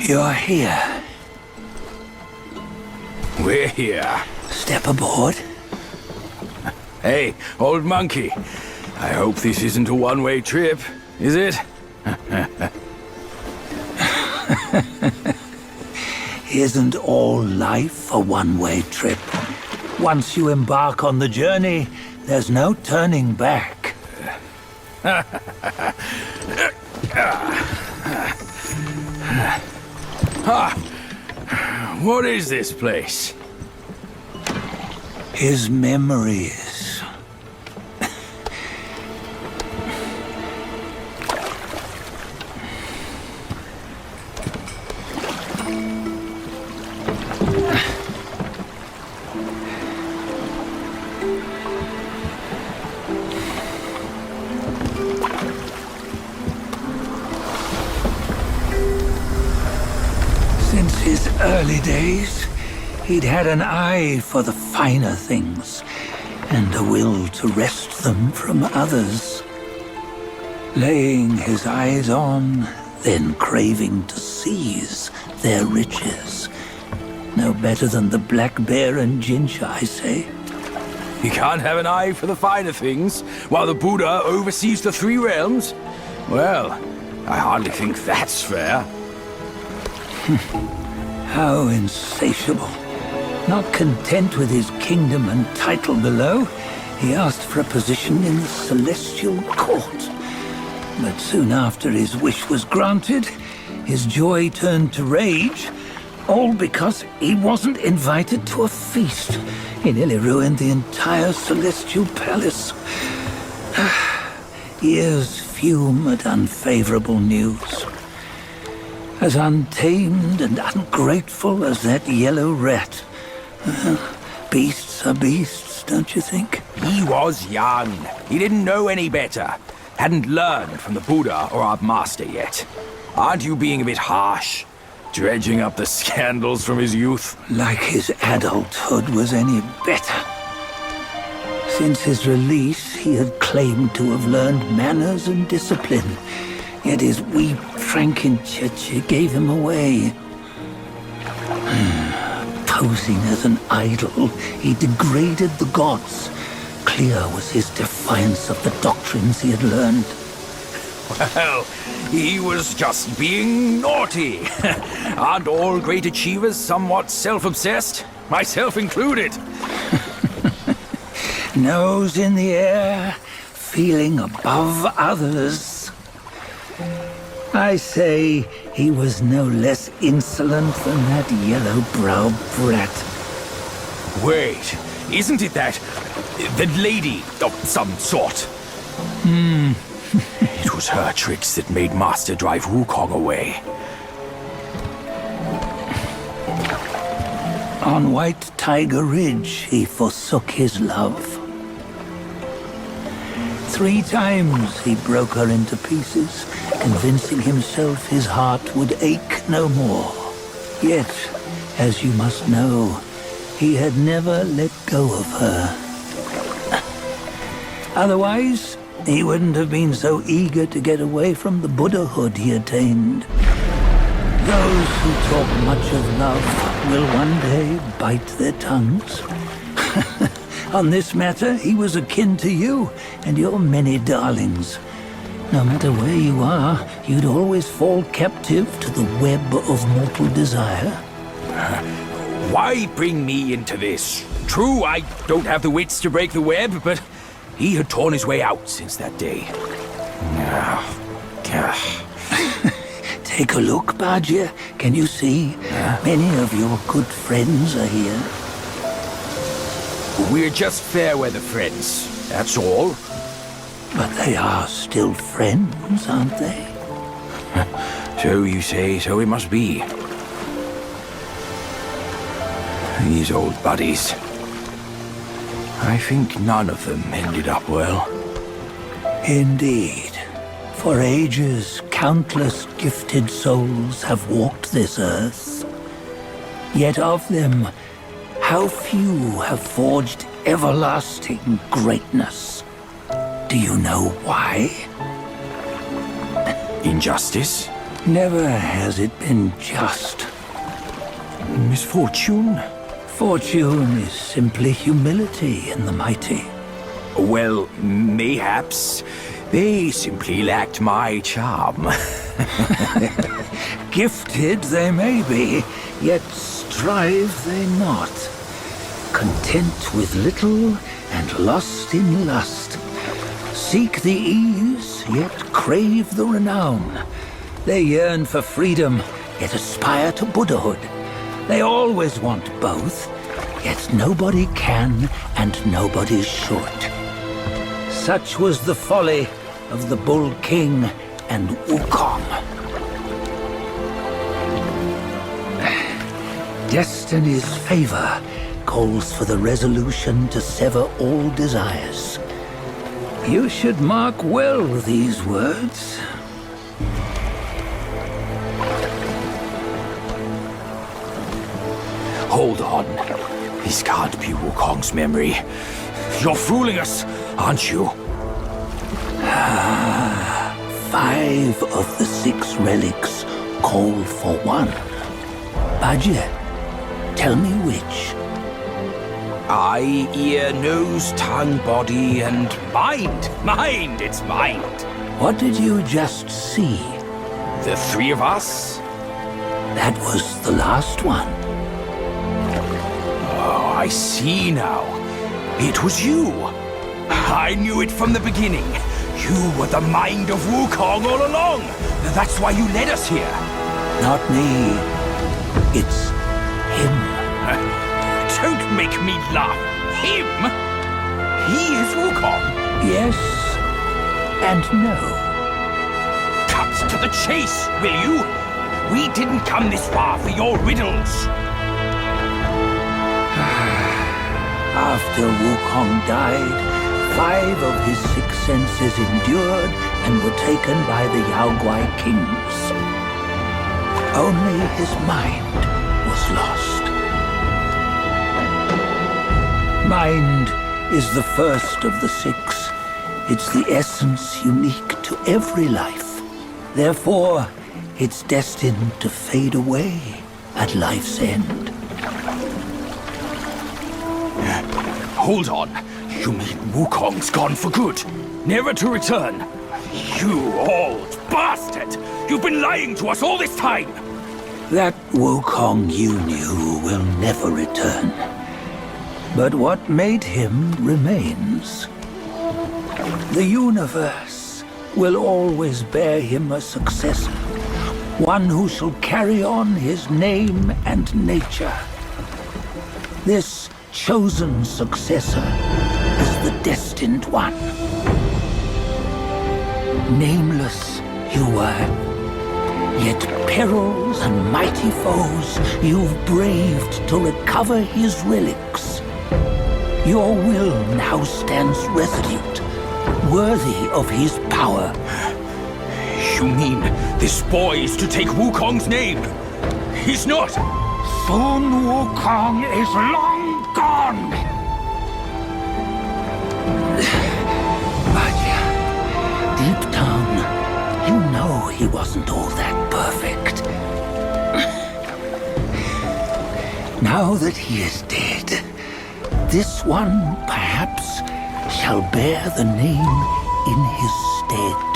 You're here. We're here. Step aboard. Hey, old monkey. I hope this isn't a one-way trip, is it? Isn't all life a one-way trip? Once you embark on the journey, there's no turning back. What is this place? His memories. Since his early days, he'd had an eye for the finer things, and a will to wrest them from others. Laying his eyes on, then craving to seize their riches. No better than the black bear and ginger, I say. You can't have an eye for the finer things, while the Buddha oversees the three realms? Well, I hardly think that's fair. How insatiable. Not content with his kingdom and title below, he asked for a position in the celestial court. But soon after his wish was granted, his joy turned to rage, all because he wasn't invited to a feast. He nearly ruined the entire celestial palace. Ears fume at unfavorable news. As untamed and ungrateful as that yellow rat. Beasts are beasts, don't you think? He was young. He didn't know any better. Hadn't learned from the Buddha or our master yet. Aren't you being a bit harsh? Dredging up the scandals from his youth? Like his adulthood was any better. Since his release, he had claimed to have learned manners and discipline. Yet his weak Frankenchurch gave him away. Posing as an idol, he degraded the gods. Clear was his defiance of the doctrines he had learned. Well, he was just being naughty. Aren't all great achievers somewhat self-obsessed? Myself included. Nose in the air, feeling above others. I say he was no less insolent than that yellow-browed brat. Wait, isn't it that lady of some sort? It was her tricks that made Master drive Wukong away. On White Tiger Ridge, he forsook his love. 3 times he broke her into pieces, convincing himself his heart would ache no more. Yet, as you must know, he had never let go of her. Otherwise, he wouldn't have been so eager to get away from the Buddhahood he attained. Those who talk much of love will one day bite their tongues. On this matter, he was akin to you and your many darlings. No matter where you are, you'd always fall captive to the web of mortal desire. Why bring me into this? True, I don't have the wits to break the web, but he had torn his way out since that day. Take a look, Bajia. Can you see? Many of your good friends are here. We're just fair-weather friends, that's all. But they are still friends, aren't they? So you say, so it must be. These old buddies. I think none of them ended up well. Indeed. For ages, countless gifted souls have walked this earth. Yet of them, how few have forged everlasting greatness? Do you know why? Injustice? Never has it been just. Misfortune? Fortune is simply humility in the mighty. Well, mayhaps they simply lacked my charm. Gifted they may be, yet strive they not. Content with little and lost in lust. Seek the ease, yet crave the renown. They yearn for freedom, yet aspire to Buddhahood. They always want both, yet nobody can and nobody should. Such was the folly of the Bull King and Wukong. Destiny's favor calls for the resolution to sever all desires. You should mark well these words. Hold on. This can't be Wukong's memory. You're fooling us, aren't you? 5 of the 6 relics call for one. Bajie, tell me which. Eye, ear, nose, tongue, body, and mind. Mind, it's mind. What did you just see? The 3 of us? That was the last one. Oh, I see now. It was you. I knew it from the beginning. You were the mind of Wukong all along. That's why you led us here. Not me. It's him. Don't make me laugh. Him? He is Wukong. Yes and no. Cut to the chase, will you? We didn't come this far for your riddles. After Wukong died, 5 of his 6 senses endured and were taken by the Yaoguai kings. Only his mind was lost. Mind is the first of the 6. It's the essence unique to every life. Therefore, it's destined to fade away at life's end. Hold on. You mean Wukong's gone for good? Never to return? You old bastard! You've been lying to us all this time! That Wukong you knew will never return. But what made him remains. The universe will always bear him a successor. One who shall carry on his name and nature. This chosen successor is the destined one. Nameless you were, yet perils and mighty foes you've braved to recover his relics. Your will now stands resolute, worthy of his power. You mean this boy is to take Wukong's name? He's not! Sun Wukong is long gone! Bajie, deep down, you know he wasn't all that perfect. Now that he is dead, this one, perhaps, shall bear the name in his stead.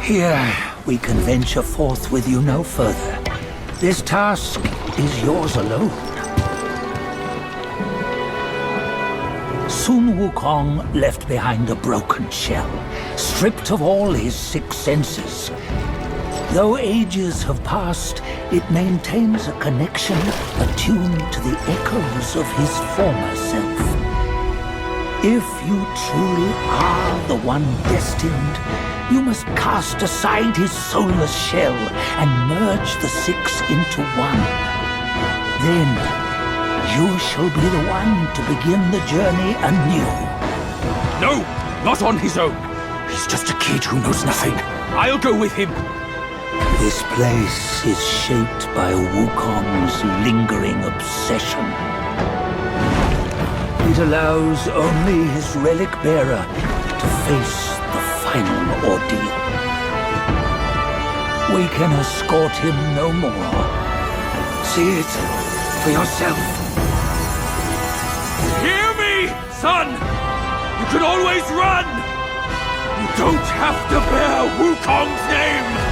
Here, we can venture forth with you no further. This task is yours alone. Sun Wukong left behind a broken shell, stripped of all his 6 senses. Though ages have passed, it maintains a connection attuned to the echoes of his former self. If you truly are the one destined, you must cast aside his soulless shell and merge the 6 into one. Then you shall be the one to begin the journey anew. No, not on his own. He's just a kid who knows nothing. I'll go with him. This place is shaped by Wukong's lingering obsession. It allows only his relic bearer to face the final ordeal. We can escort him no more. See it for yourself. Hear me, son! You can always run! You don't have to bear Wukong's name!